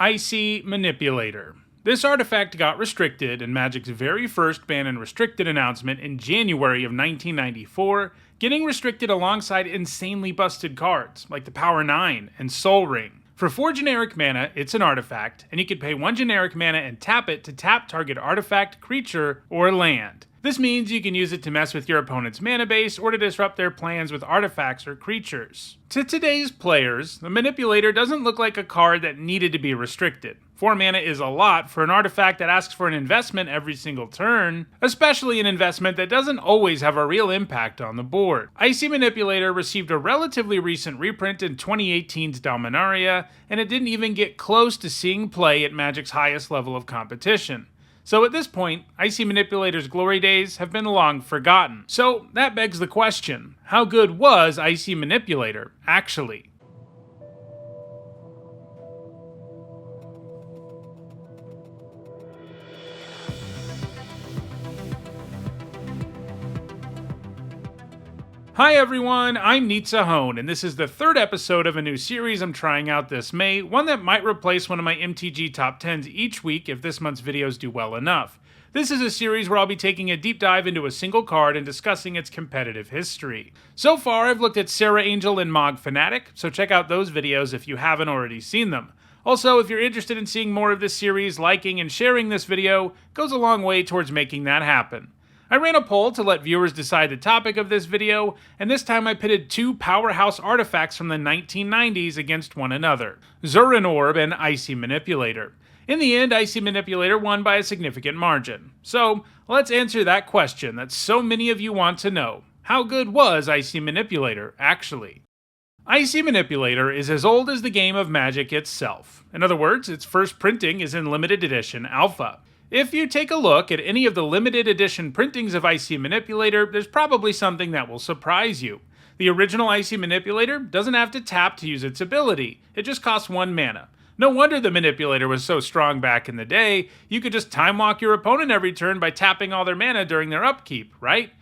Icy Manipulator. This artifact got restricted in Magic's very first ban and restricted announcement in January of 1994, getting restricted alongside insanely busted cards like the Power 9 and Soul Ring. For 4 generic mana, it's an artifact, and you can pay 1 generic mana and tap it to tap target artifact, creature, or land. This means you can use it to mess with your opponent's mana base or to disrupt their plans with artifacts or creatures. To today's players, the Manipulator doesn't look like a card that needed to be restricted. 4 mana is a lot for an artifact that asks for an investment every single turn, especially an investment that doesn't always have a real impact on the board. Icy Manipulator received a relatively recent reprint in 2018's Dominaria, and it didn't even get close to seeing play at Magic's highest level of competition. So at this point, Icy Manipulator's glory days have been long forgotten. So that begs the question, how good was Icy Manipulator, actually? Hi everyone, I'm Hone, and this is the 3rd episode of a new series I'm trying out this May, one that might replace one of my MTG Top 10s each week if this month's videos do well enough. This is a series where I'll be taking a deep dive into a single card and discussing its competitive history. So far, I've looked at Serra Angel and Mog Fanatic, so check out those videos if you haven't already seen them. Also, if you're interested in seeing more of this series, liking and sharing this video goes a long way towards making that happen. I ran a poll to let viewers decide the topic of this video, and this time I pitted 2 powerhouse artifacts from the 1990s against one another, Zurin Orb and Icy Manipulator. In the end, Icy Manipulator won by a significant margin. So, let's answer that question that so many of you want to know. How good was Icy Manipulator, actually? Icy Manipulator is as old as the game of Magic itself. In other words, its first printing is in limited edition Alpha. If you take a look at any of the limited edition printings of Icy Manipulator, there's probably something that will surprise you. The original Icy Manipulator doesn't have to tap to use its ability, it just costs 1 mana. No wonder the Manipulator was so strong back in the day, you could just time walk your opponent every turn by tapping all their mana during their upkeep, right?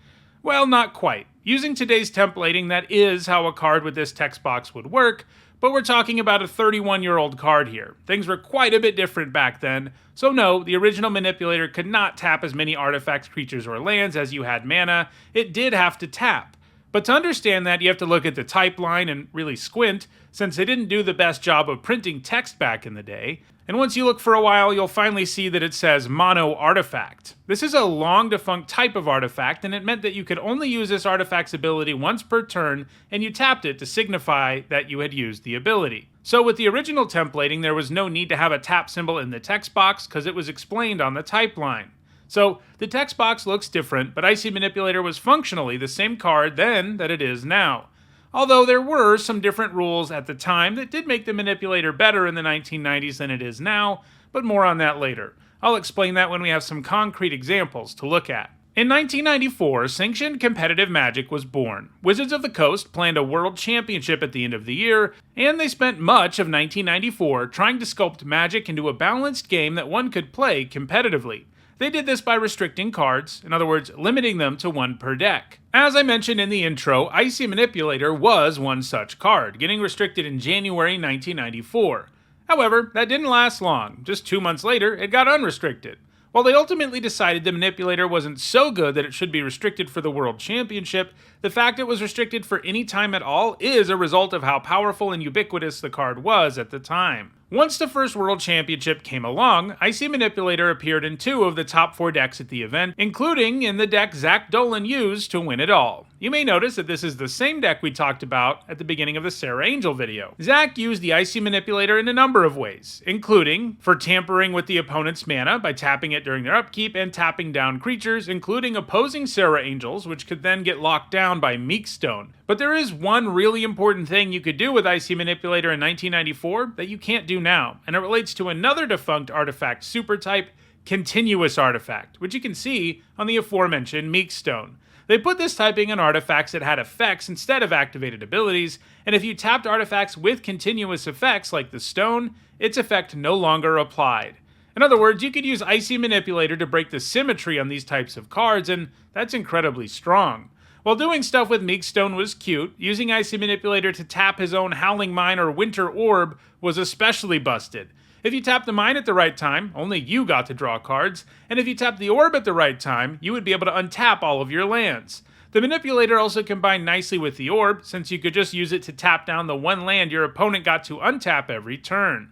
Well, not quite. Using today's templating, that is how a card with this text box would work, but we're talking about a 31-year-old card here. Things were quite a bit different back then, so no, the original Manipulator could not tap as many artifacts, creatures, or lands as you had mana. It did have to tap. But to understand that, you have to look at the type line and really squint, since they didn't do the best job of printing text back in the day. And once you look for a while, you'll finally see that it says Mono Artifact. This is a long-defunct type of artifact, and it meant that you could only use this artifact's ability once per turn, and you tapped it to signify that you had used the ability. So with the original templating, there was no need to have a tap symbol in the text box, because it was explained on the type line. So the text box looks different, but Icy Manipulator was functionally the same card then that it is now. Although there were some different rules at the time that did make the Manipulator better in the 1990s than it is now, but more on that later. I'll explain that when we have some concrete examples to look at. In 1994, Sanctioned Competitive Magic was born. Wizards of the Coast planned a world championship at the end of the year, and they spent much of 1994 trying to sculpt Magic into a balanced game that one could play competitively. They did this by restricting cards, in other words, limiting them to 1 per deck. As I mentioned in the intro, Icy Manipulator was one such card, getting restricted in January 1994. However, that didn't last long. Just 2 months later, it got unrestricted. While they ultimately decided the Manipulator wasn't so good that it should be restricted for the World Championship, the fact it was restricted for any time at all is a result of how powerful and ubiquitous the card was at the time. Once the first World Championship came along, Icy Manipulator appeared in 2 of the top 4 decks at the event, including in the deck Zach Dolan used to win it all. You may notice that this is the same deck we talked about at the beginning of the Serra Angel video. Zach used the Icy Manipulator in a number of ways, including for tampering with the opponent's mana by tapping it during their upkeep and tapping down creatures, including opposing Serra Angels, which could then get locked down by Meekstone. But there is one really important thing you could do with Icy Manipulator in 1994 that you can't do now, and it relates to another defunct artifact supertype, Continuous Artifact, which you can see on the aforementioned Meekstone. They put this typing on artifacts that had effects instead of activated abilities, and if you tapped artifacts with continuous effects like the stone, its effect no longer applied. In other words, you could use Icy Manipulator to break the symmetry on these types of cards, and that's incredibly strong. While doing stuff with Meekstone was cute, using Icy Manipulator to tap his own Howling Mine or Winter Orb was especially busted. If you tapped the mine at the right time, only you got to draw cards, and if you tapped the orb at the right time, you would be able to untap all of your lands. The Manipulator also combined nicely with the orb, since you could just use it to tap down the one land your opponent got to untap every turn.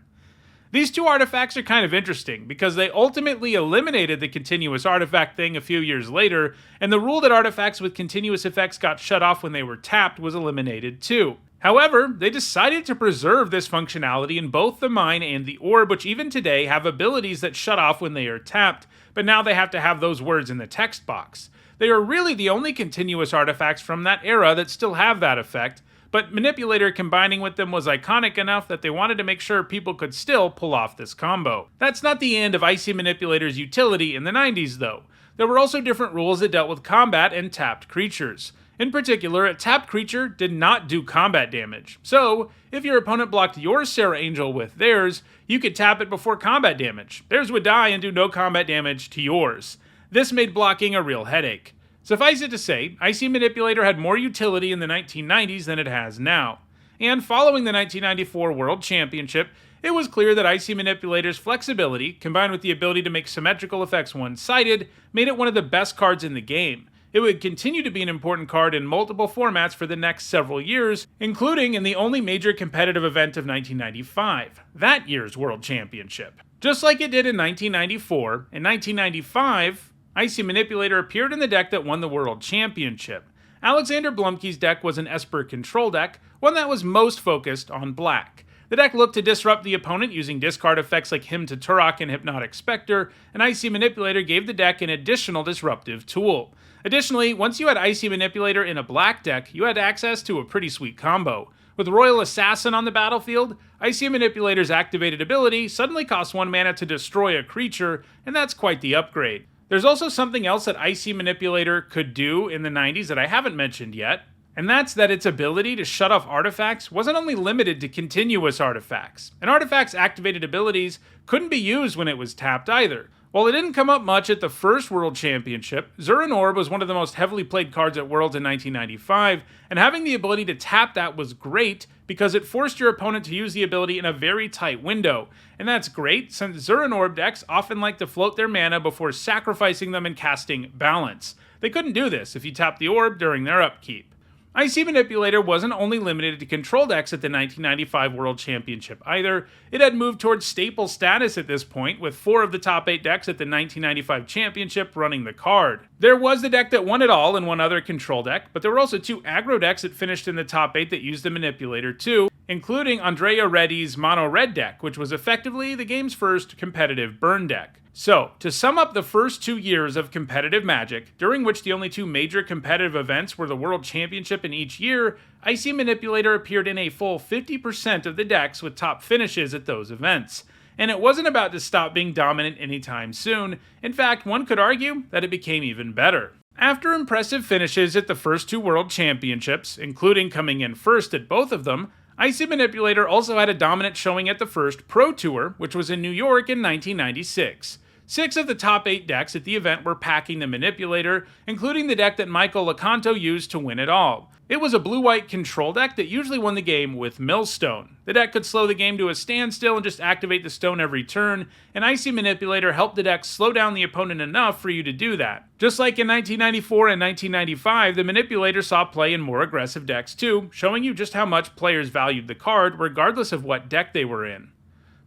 These two artifacts are kind of interesting, because they ultimately eliminated the continuous artifact thing a few years later, and the rule that artifacts with continuous effects got shut off when they were tapped was eliminated too. However, they decided to preserve this functionality in both the mine and the orb, which even today have abilities that shut off when they are tapped, but now they have to have those words in the text box. They are really the only continuous artifacts from that era that still have that effect, but Manipulator combining with them was iconic enough that they wanted to make sure people could still pull off this combo. That's not the end of Icy Manipulator's utility in the 90s though. There were also different rules that dealt with combat and tapped creatures. In particular, a tapped creature did not do combat damage. So, if your opponent blocked your Sarah Angel with theirs, you could tap it before combat damage. Theirs would die and do no combat damage to yours. This made blocking a real headache. Suffice it to say, Icy Manipulator had more utility in the 1990s than it has now. And following the 1994 World Championship, it was clear that Icy Manipulator's flexibility, combined with the ability to make symmetrical effects one-sided, made it one of the best cards in the game. It would continue to be an important card in multiple formats for the next several years, including in the only major competitive event of 1995, that year's World Championship. Just like it did in 1994, in 1995, Icy Manipulator appeared in the deck that won the World Championship. Alexander Blumke's deck was an Esper control deck, one that was most focused on black. The deck looked to disrupt the opponent using discard effects like Hymn to Turok and Hypnotic Spectre, and Icy Manipulator gave the deck an additional disruptive tool. Additionally, once you had Icy Manipulator in a black deck, you had access to a pretty sweet combo. With Royal Assassin on the battlefield, Icy Manipulator's activated ability suddenly costs 1 mana to destroy a creature, and that's quite the upgrade. There's also something else that Icy Manipulator could do in the 90s that I haven't mentioned yet, and that's that its ability to shut off artifacts wasn't only limited to continuous artifacts. An artifact's activated abilities couldn't be used when it was tapped either. While it didn't come up much at the first World Championship, Zuran Orb was one of the most heavily played cards at Worlds in 1995, and having the ability to tap that was great because it forced your opponent to use the ability in a very tight window. And that's great since Zuran Orb decks often like to float their mana before sacrificing them and casting Balance. They couldn't do this if you tapped the orb during their upkeep. Icy Manipulator wasn't only limited to control decks at the 1995 World Championship either. It had moved towards staple status at this point, with 4 of the top 8 decks at the 1995 Championship running the card. There was the deck that won it all and one other control deck, but there were also 2 aggro decks that finished in the top 8 that used the Manipulator too, including Andrea Reddy's Mono Red deck, which was effectively the game's first competitive burn deck. So, to sum up the first 2 years of competitive Magic, during which the only 2 major competitive events were the World Championship in each year, Icy Manipulator appeared in a full 50% of the decks with top finishes at those events. And it wasn't about to stop being dominant anytime soon. In fact, one could argue that it became even better. After impressive finishes at the first 2 World Championships, including coming in first at both of them, Icy Manipulator also had a dominant showing at the first Pro Tour, which was in New York in 1996. 6 of the top 8 decks at the event were packing the Manipulator, including the deck that Michael Lecanto used to win it all. It was a blue-white control deck that usually won the game with Millstone. The deck could slow the game to a standstill and just activate the stone every turn, and Icy Manipulator helped the deck slow down the opponent enough for you to do that. Just like in 1994 and 1995, the Manipulator saw play in more aggressive decks too, showing you just how much players valued the card regardless of what deck they were in.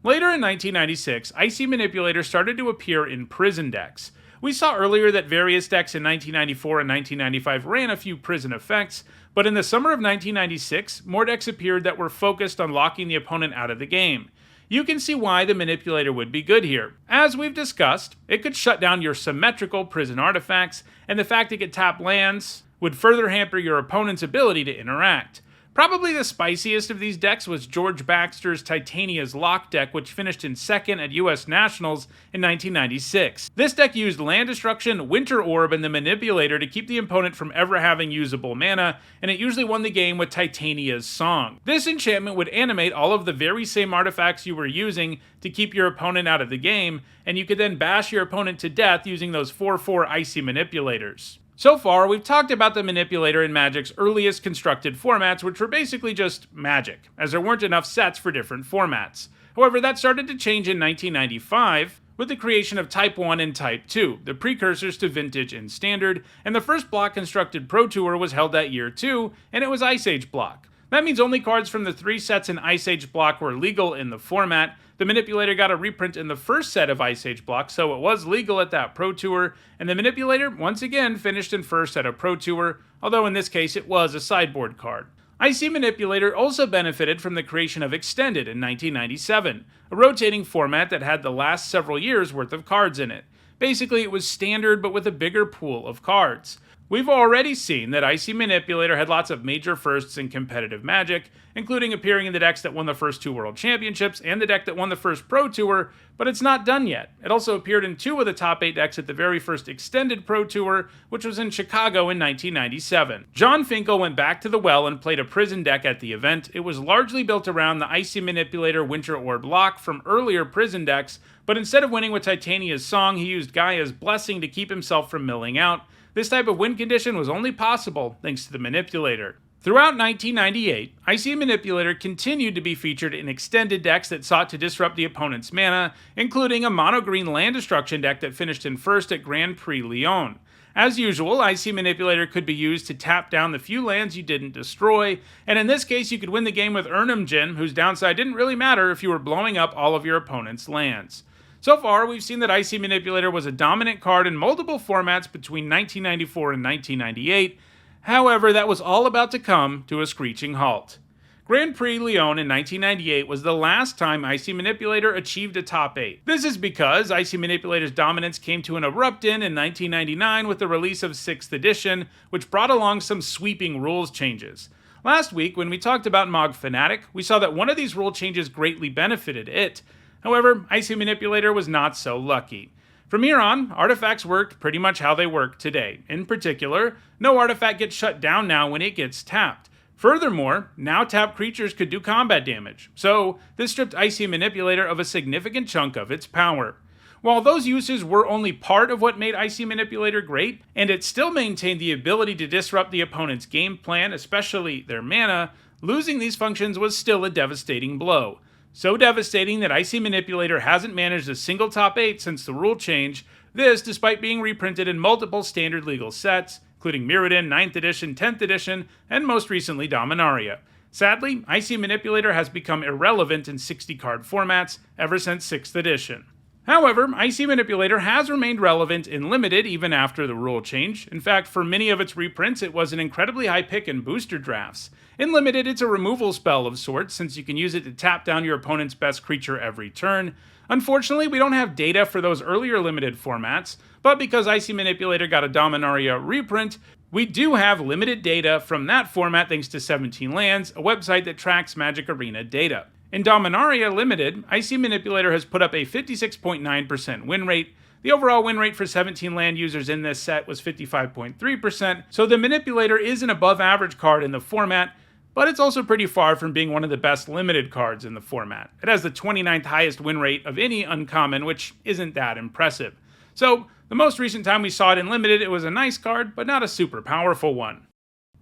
Later in 1996, Icy Manipulator started to appear in prison decks. We saw earlier that various decks in 1994 and 1995 ran a few prison effects, but in the summer of 1996, more decks appeared that were focused on locking the opponent out of the game. You can see why the Manipulator would be good here. As we've discussed, it could shut down your symmetrical prison artifacts, and the fact it could tap lands would further hamper your opponent's ability to interact. Probably the spiciest of these decks was George Baxter's Titania's Lock deck, which finished in second at US Nationals in 1996. This deck used Land Destruction, Winter Orb, and the Manipulator to keep the opponent from ever having usable mana, and it usually won the game with Titania's Song. This enchantment would animate all of the very same artifacts you were using to keep your opponent out of the game, and you could then bash your opponent to death using those 4/4 Icy Manipulators. So far, we've talked about the Manipulator in Magic's earliest constructed formats, which were basically just Magic, as there weren't enough sets for different formats. However, that started to change in 1995 with the creation of Type 1 and Type 2, the precursors to Vintage and Standard, and the first block-constructed Pro Tour was held that year too, and it was Ice Age block. That means only cards from the 3 sets in Ice Age block were legal in the format. The Manipulator got a reprint in the first set of Ice Age block, so it was legal at that Pro Tour, and the Manipulator once again finished in first at a Pro Tour, although in this case it was a sideboard card. Icy Manipulator also benefited from the creation of Extended in 1997, a rotating format that had the last several years' worth of cards in it. Basically, it was standard but with a bigger pool of cards. We've already seen that Icy Manipulator had lots of major firsts in competitive Magic, including appearing in the decks that won the first 2 World Championships and the deck that won the first Pro Tour, but it's not done yet. It also appeared in 2 of the top 8 decks at the very first Extended Pro Tour, which was in Chicago in 1997. John Finkel went back to the well and played a Prison deck at the event. It was largely built around the Icy Manipulator Winter Orb lock from earlier Prison decks, but instead of winning with Titania's Song, he used Gaia's Blessing to keep himself from milling out. This type of win condition was only possible thanks to the Manipulator. Throughout 1998, Icy Manipulator continued to be featured in extended decks that sought to disrupt the opponent's mana, including a mono-green land destruction deck that finished in first at Grand Prix Lyon. As usual, Icy Manipulator could be used to tap down the few lands you didn't destroy, and in this case you could win the game with Urnum Djinn, whose downside didn't really matter if you were blowing up all of your opponent's lands. So far, we've seen that Icy Manipulator was a dominant card in multiple formats between 1994 and 1998. However, that was all about to come to a screeching halt. Grand Prix Lyon in 1998 was the last time Icy Manipulator achieved a top 8. This is because Icy Manipulator's dominance came to an abrupt end in 1999 with the release of 6th edition, which brought along some sweeping rules changes. Last week, when we talked about Mog Fanatic, we saw that one of these rule changes greatly benefited it. However, Icy Manipulator was not so lucky. From here on, artifacts worked pretty much how they work today. In particular, no artifact gets shut down now when it gets tapped. Furthermore, now tapped creatures could do combat damage, so this stripped Icy Manipulator of a significant chunk of its power. While those uses were only part of what made Icy Manipulator great, and it still maintained the ability to disrupt the opponent's game plan, especially their mana, losing these functions was still a devastating blow. So devastating that Icy Manipulator hasn't managed a single top 8 since the rule change, this despite being reprinted in multiple standard legal sets, including Mirrodin, 9th edition, 10th edition, and most recently Dominaria. Sadly, Icy Manipulator has become irrelevant in 60-card formats ever since 6th edition. However, Icy Manipulator has remained relevant in Limited even after the rule change. In fact, for many of its reprints, it was an incredibly high pick in booster drafts. In Limited, it's a removal spell of sorts, since you can use it to tap down your opponent's best creature every turn. Unfortunately, we don't have data for those earlier Limited formats, but because Icy Manipulator got a Dominaria reprint, we do have limited data from that format thanks to 17 Lands, a website that tracks Magic Arena data. In Dominaria Limited, Icy Manipulator has put up a 56.9% win rate. The overall win rate for 17 land users in this set was 55.3%, so the Manipulator is an above average card in the format, but it's also pretty far from being one of the best limited cards in the format. It has the 29th highest win rate of any uncommon, which isn't that impressive. So, the most recent time we saw it in Limited, it was a nice card, but not a super powerful one.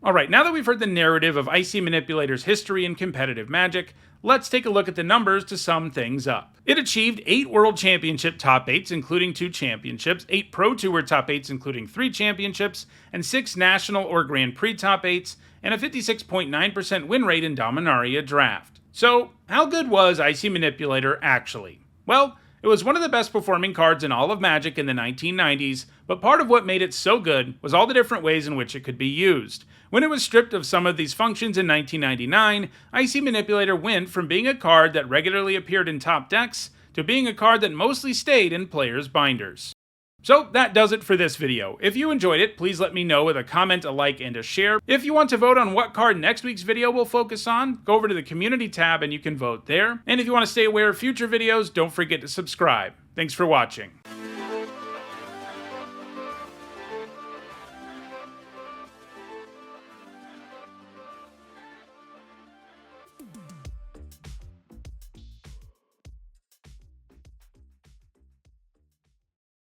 Alright, now that we've heard the narrative of Icy Manipulator's history in competitive Magic, let's take a look at the numbers to sum things up. It achieved 8 World Championship top 8s, including 2 championships, 8 Pro Tour top 8s, including 3 championships, and 6 National or Grand Prix top 8s, and a 56.9% win rate in Dominaria Draft. So, how good was Icy Manipulator actually? Well, it was one of the best performing cards in all of Magic in the 1990s, but part of what made it so good was all the different ways in which it could be used. When it was stripped of some of these functions in 1999, Icy Manipulator went from being a card that regularly appeared in top decks to being a card that mostly stayed in players' binders. So that does it for this video. If you enjoyed it, please let me know with a comment, a like, and a share. If you want to vote on what card next week's video will focus on, go over to the community tab and you can vote there. And if you want to stay aware of future videos, don't forget to subscribe. Thanks for watching.